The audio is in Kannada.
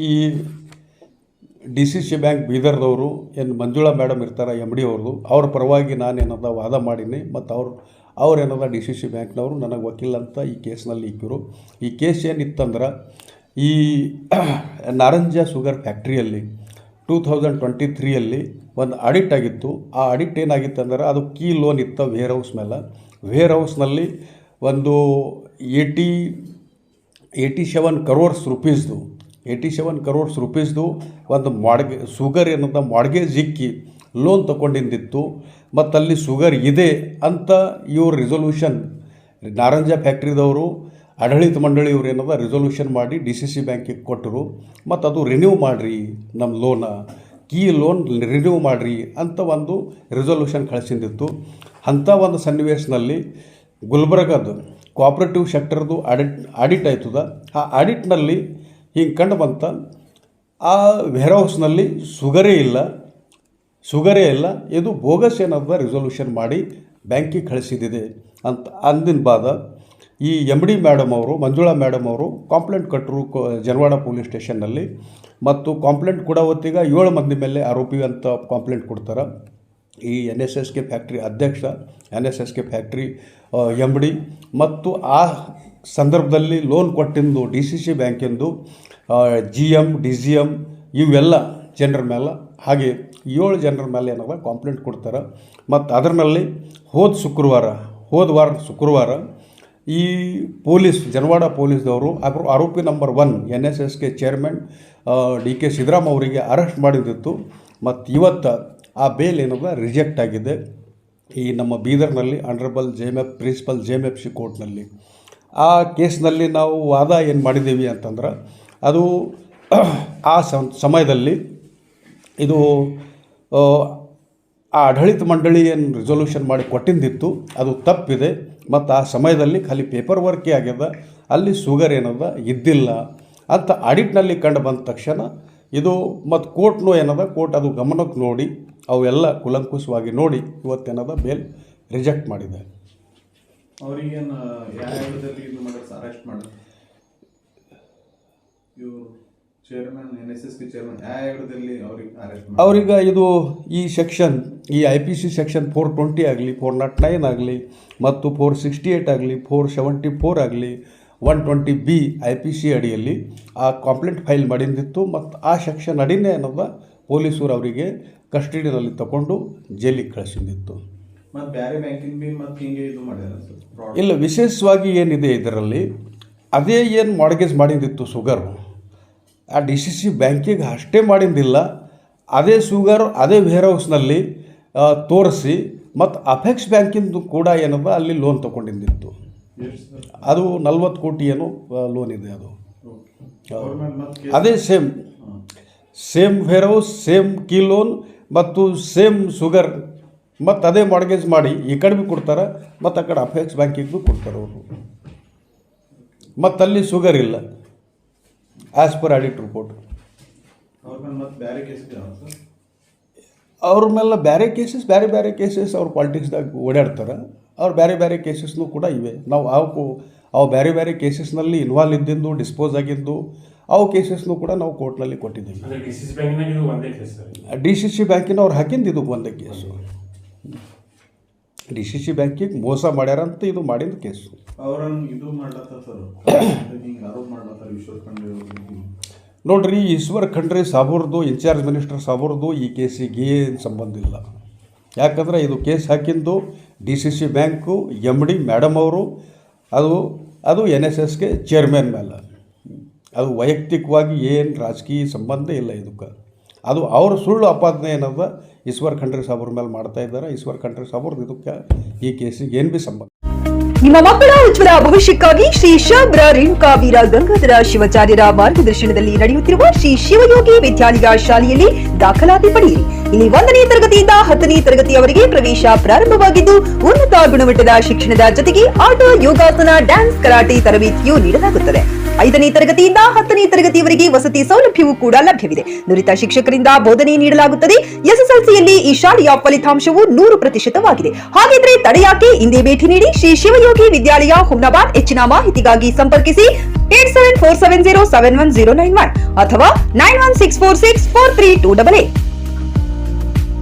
ಈ DCC ಬ್ಯಾಂಕ್ ಬೀದರ್ದವರು ಏನು ಮಂಜುಳಾ ಮೇಡಮ್ ಇರ್ತಾರೆ MD ಅವ್ರದ್ದು, ಅವ್ರ ಪರವಾಗಿ ನಾನೇನದ ವಾದ ಮಾಡೀನಿ. ಮತ್ತು ಅವ್ರೇನದ DCC ಬ್ಯಾಂಕ್ನವರು ನನಗೆ ವಕೀಲ ಅಂತ ಈ ಕೇಸ್ನಲ್ಲಿ ಇಕ್ಕಿರು. ಈ ಕೇಸ್ ಏನಿತ್ತಂದ್ರೆ, ಈ ನಾರಂಜ ಶುಗರ್ ಫ್ಯಾಕ್ಟ್ರಿಯಲ್ಲಿ 2023 ಒಂದು ಆಡಿಟ್ ಆಗಿತ್ತು. ಆ ಆಡಿಟ್ ಏನಾಗಿತ್ತು ಅಂದ್ರೆ, ಅದು ಕೀ ಲೋನ್ ಇತ್ತು ವೇರ್ ಹೌಸ್ ಮೇಲೆ. ವೇರ್ ಹೌಸ್ನಲ್ಲಿ ಒಂದು 87 crores ರುಪೀಸ್ದು 87 crores ರುಪೀಸ್ದು ಒಂದು ಶುಗರ್ ಏನಂತ ಮಾರ್ಗೇಜ್ ಇಕ್ಕಿ ಲೋನ್ ತೊಗೊಂಡಿದ್ದಿತ್ತು. ಮತ್ತು ಅಲ್ಲಿ ಶುಗರ್ ಇದೆ ಅಂತ ಇವ್ರು ರಿಸೊಲ್ಯೂಷನ್, ನಾರಂಜ ಫ್ಯಾಕ್ಟ್ರಿದವರು ಆಡಳಿತ ಮಂಡಳಿ ಇವ್ರು ಏನದ ರಿಸೊಲ್ಯೂಷನ್ ಮಾಡಿ DCC ಬ್ಯಾಂಕಿಗೆ ಕೊಟ್ಟರು. ಮತ್ತು ಅದು ರಿನ್ಯೂ ಮಾಡಿರಿ, ನಮ್ಮ ಲೋನ ಕೀ ಲೋನ್ ರಿನ್ಯೂ ಮಾಡಿರಿ ಅಂತ ಒಂದು ರಿಸೊಲ್ಯೂಷನ್ ಕಳಿಸಿದ್ದಿತ್ತು. ಅಂಥ ಒಂದು ಸನ್ನಿವೇಶದಲ್ಲಿ ಗುಲ್ಬರ್ಗದ್ದು ಕೋಆಪ್ರೇಟಿವ್ ಸೆಕ್ಟರ್ದು ಆಡಿಟ್ ಆಯ್ತದ. ಆ ಆಡಿಟ್ನಲ್ಲಿ ಹಿಂಗೆ ಕಂಡು ಬಂತ, ಆ ವೇರ್ ಹೌಸ್ನಲ್ಲಿ ಶುಗರೇ ಇಲ್ಲ, ಇದು ಬೋಗಸ್ ಏನದ ರಿಸೊಲ್ಯೂಷನ್ ಮಾಡಿ ಬ್ಯಾಂಕಿಗೆ ಕಳಿಸಿದ್ದಿದೆ ಅಂತ ಅಂದಿನ ಬಾದ ಈ MD ಮೇಡಮ್ ಅವರು, ಮಂಜುಳಾ ಮೇಡಮ್ ಅವರು ಕಂಪ್ಲೇಂಟ್ ಕೊಟ್ಟರು ಜನವಾಡ ಪೊಲೀಸ್ ಸ್ಟೇಷನ್ನಲ್ಲಿ. ಮತ್ತು ಕಂಪ್ಲೇಂಟ್ ಕೊಡೋ ಹೊತ್ತಿಗೆ 7 ಮಂದಿ ಮೇಲೆ ಆರೋಪಿ ಅಂತ ಕಂಪ್ಲೇಂಟ್ ಕೊಡ್ತಾರೆ. ಈ NSSK ಫ್ಯಾಕ್ಟ್ರಿ ಅಧ್ಯಕ್ಷ, NSSK ಫ್ಯಾಕ್ಟ್ರಿ MD, ಮತ್ತು ಆ ಸಂದರ್ಭದಲ್ಲಿ ಲೋನ್ ಕೊಟ್ಟಿದ್ದು DCC ಬ್ಯಾಂಕಿಂದು GM, DGM ಇವೆಲ್ಲ ಜನರ ಮೇಲೆ, ಹಾಗೆ 7 ಜನರ ಮೇಲೆ ಏನದ ಕಂಪ್ಲೇಂಟ್ ಕೊಡ್ತಾರೆ. ಮತ್ತು ಅದರಲ್ಲಿ ಹೋದ ವಾರ ಶುಕ್ರವಾರ ಈ ಜನವಾಡ ಪೊಲೀಸ್ದವರು ಆರೋಪಿ number 1 NSSK chairman DK Siddarama ಅವರಿಗೆ ಅರೆಸ್ಟ್ ಮಾಡಿದ್ದಿತ್ತು. ಮತ್ತು ಇವತ್ತು ಆ ಬೇಲ್ ಏನದ ರಿಜೆಕ್ಟ್ ಆಗಿದೆ ಈ ನಮ್ಮ ಬೀದರ್ನಲ್ಲಿ ಆನರಬಲ್ ಪ್ರಿನ್ಸಿಪಲ್ JMFC ಕೋರ್ಟ್ನಲ್ಲಿ. ಆ ಕೇಸ್ನಲ್ಲಿ ನಾವು ವಾದ ಏನು ಮಾಡಿದ್ದೀವಿ ಅಂತಂದ್ರೆ, ಅದು ಆ ಸಮಯದಲ್ಲಿ ಇದು ಆ ಆಡಳಿತ ಮಂಡಳಿ ಏನು ರಿಸೊಲ್ಯೂಷನ್ ಮಾಡಿ ಕೊಟ್ಟಿದ್ದಿತ್ತು ಅದು ತಪ್ಪಿದೆ. ಮತ್ತು ಆ ಸಮಯದಲ್ಲಿ ಖಾಲಿ ಪೇಪರ್ ವರ್ಕೇ ಆಗ್ಯದ, ಅಲ್ಲಿ ಶುಗರ್ ಏನದ ಇದ್ದಿಲ್ಲ ಅಂತ ಆಡಿಟ್ನಲ್ಲಿ ಕಂಡು ಬಂದ ತಕ್ಷಣ ಇದು ಮತ್ತು ಕೋರ್ಟ್ನೂ ಏನದ, ಕೋರ್ಟ್ ಅದು ಗಮನಕ್ಕೆ ನೋಡಿ ಅವೆಲ್ಲ ಕುಲಂಕುಷವಾಗಿ ನೋಡಿ ಇವತ್ತೇನದ ಬೇಲ್ ರಿಜೆಕ್ಟ್ ಮಾಡಿದೆ. ಅವರಿಗೇನು ಯಾವ್ಯಾವದಲ್ಲಿ ಇದು ಮಾಡೋದು ಅರೆಸ್ಟ್ ಮಾಡೋದು ಇವರು ಚೇರ್ಮನ್ NSSK ಚೇರ್ಮನ್ ಯಾವ್ಯಾವದಲ್ಲಿ ಅವ್ರಿಗೆ ಅರೆಸ್ಟ್ ಮಾಡಿ ಅವ್ರಿಗೆ ಇದು ಈ ಸೆಕ್ಷನ್, ಈ IPC ಸೆಕ್ಷನ್ 420 ಆಗಲಿ, 409 ಆಗಲಿ, ಮತ್ತು 468 ಆಗಲಿ, 474 ಆಗಲಿ, 120B IPC ಅಡಿಯಲ್ಲಿ ಆ ಕಂಪ್ಲೇಂಟ್ ಫೈಲ್ ಮಾಡಿದ್ದಿತ್ತು. ಮತ್ತು ಆ ಸೆಕ್ಷನ್ ಅಡಿನೇ ಅನ್ನೋದ ಪೊಲೀಸರು ಅವರಿಗೆ ಕಸ್ಟಡಿಯಲ್ಲಿ ತಗೊಂಡು ಜೈಲಿಗೆ ಕಳಿಸಿದ್ದಿತ್ತು. ಮತ್ತು ಬೇರೆ ಬ್ಯಾಂಕಿನ ಬಿ ಮತ್ತು ಹಿಂಗೆ ಇದು ಮಾಡ್ಯಾರ ಇಲ್ಲ, ವಿಶೇಷವಾಗಿ ಏನಿದೆ ಇದರಲ್ಲಿ, ಅದೇ ಏನು ಮಾರ್ಗೇಜ್ ಮಾಡಿದ್ದಿತ್ತು ಶುಗರು, ಆ DCC ಬ್ಯಾಂಕಿಗೆ ಅಷ್ಟೇ ಮಾಡಿದ್ದಿಲ್ಲ, ಅದೇ ಶುಗರ್ ಅದೇ ವೇರ್ ಹೌಸ್ನಲ್ಲಿ ತೋರಿಸಿ ಮತ್ತು ಅಪೆಕ್ಸ್ ಬ್ಯಾಂಕಿಂದು ಕೂಡ ಏನದ ಅಲ್ಲಿ ಲೋನ್ ತೊಗೊಂಡಿದ್ದಿತ್ತು. ಅದು 40 ಕೋಟಿ ಏನೋ ಲೋನ್ ಇದೆ. ಅದು ಅದೇ same warehouse, same key loan ಮತ್ತು ಸೇಮ್ ಶುಗರ್, ಮತ್ತು ಅದೇ ಮಾರ್ಗೇಜ್ ಮಾಡಿ ಈ ಕಡೆ ಭೀ ಕೊಡ್ತಾರೆ ಮತ್ತು ಆ ಕಡೆ ಅಪೆಕ್ಸ್ ಬ್ಯಾಂಕಿಗೆ ಭೀ ಕೊಡ್ತಾರೆ ಅವರು. ಮತ್ತು ಅಲ್ಲಿ ಶುಗರ್ ಇಲ್ಲ ಆ್ಯಸ್ ಪರ್ ಆಡಿಟ್ ರಿಪೋರ್ಟ್. ಅವ್ರ ಮೇಲೆ ಬೇರೆ ಕೇಸಸ್ ಅವ್ರು ಪಾಲಿಟಿಕ್ಸ್ದಾಗ ಓಡಾಡ್ತಾರೆ. ಅವ್ರು ಬೇರೆ ಕೇಸಸ್ನೂ ಕೂಡ ಇವೆ. ನಾವು ಅವು ಬೇರೆ ಕೇಸಸ್ನಲ್ಲಿ ಇನ್ವಾಲ್ವ್ ಇದ್ದಿದ್ದು, ಡಿಸ್ಪೋಸ್ ಆಗಿದ್ದು, ಅವು ಕೇಸಸ್ನೂ ಕೂಡ ನಾವು ಕೋರ್ಟ್ನಲ್ಲಿ ಕೊಟ್ಟಿದ್ದೀವಿ. DCC ಬ್ಯಾಂಕಿನ ಅವ್ರು ಹಾಕಿದ್ದು ಒಂದೇ ಕೇಸು. DCC ಬ್ಯಾಂಕಿಗೆ ಮೋಸ ಮಾಡ್ಯಾರಂತ ಇದು ಮಾಡಿದ ಕೇಸು. ನೋಡ್ರಿ, ಈಶ್ವರ್ ಖಂಡ್ರೆ ಸಾಬೂರ್ದು, ಇನ್ಚಾರ್ಜ್ ಮಿನಿಸ್ಟರ್ ಸಾಬೂರ್ದು ಈ ಕೇಸಿಗೆ ಏನು ಸಂಬಂಧ ಇಲ್ಲ. ಯಾಕಂದರೆ ಇದು ಕೇಸ್ ಹಾಕಿದ್ದು DCC ಬ್ಯಾಂಕು MD ಮೇಡಮ್ ಅವರು, ಅದು NSSK ಚೇರ್ಮನ್ ಮೇಲೆ. ಅದು ವೈಯಕ್ತಿಕವಾಗಿ ಏನು ರಾಜಕೀಯ ಸಂಬಂಧ ಇಲ್ಲ ಇದಕ್ಕೆ. ಅದು ಅವ್ರ ಸುಳ್ಳು ಆಪಾದನೆ ಏನದ ಈಶ್ವರ್ ಖಂಡ್ರೆ ಸಾಬೂರ್ ಮೇಲೆ ಮಾಡ್ತಾ ಇದ್ದಾರೆ. ಈಶ್ವರ್ ಖಂಡ್ರೆ ಸಾಬೂರ್ದು ಇದಕ್ಕೆ ಈ ಕೇಸಿಗೆ ಏನು ಭೀ ಸಂಬಂಧ. ನಿಮ್ಮ ಮಕ್ಕಳ ಉಜ್ವಲ ಭವಿಷ್ಯಕ್ಕಾಗಿ ಶ್ರೀ ಶಾಬ್ರ ರೇಣುಕಾ ವೀರ ಗಂಗಾಧರ ಶಿವಾಚಾರ್ಯರ ಮಾರ್ಗದರ್ಶನದಲ್ಲಿ ನಡೆಯುತ್ತಿರುವ ಶ್ರೀ ಶಿವಯೋಗಿ ವಿದ್ಯಾಲಯ ಶಾಲೆಯಲ್ಲಿ ದಾಖಲಾತಿ ಪಡೆಯಿರಿ. ಇಲ್ಲಿ 1ನೇ ತರಗತಿಯಿಂದ 10ನೇ ತರಗತಿಯವರೆಗೆ ಪ್ರವೇಶ ಪ್ರಾರಂಭವಾಗಿದ್ದು ಉನ್ನತ ಗುಣಮಟ್ಟದ ಶಿಕ್ಷಣದ ಜೊತೆಗೆ ಆಟ, ಯೋಗಾಸನ, ಡ್ಯಾನ್ಸ್, ಕರಾಟೆ ತರಬೇತಿಯೂ ನೀಡಲಾಗುತ್ತದೆ. 5ನೇ ತರಗತಿಯಿಂದ 10ನೇ ತರಗತಿಯವರೆಗೆ ವಸತಿ ಸೌಲಭ್ಯವೂ ಕೂಡ ಲಭ್ಯವಿದೆ. ನುರಿತ ಶಿಕ್ಷಕರಿಂದ ಬೋಧನೆ ನೀಡಲಾಗುತ್ತದೆ. ಎಸ್ಎಸ್ಎಲ್ಸಿಯಲ್ಲಿ ಈ ಶಾಲೆಯ ಫಲಿತಾಂಶವು 100%ವಾಗಿದೆ. ಹಾಗಿದ್ರೆ ತಡೆಯಾಕೆ? ಹಿಂದೆ ಭೇಟಿ ನೀಡಿ ಶ್ರೀ ಶಿವಯೋಗಿ ವಿದ್ಯಾಲಯ, ಹುಮ್ನಾಬಾದ್. ಹೆಚ್ಚಿನ ಮಾಹಿತಿಗಾಗಿ ಸಂಪರ್ಕಿಸಿ 8747071091 ಅಥವಾ 9164643288.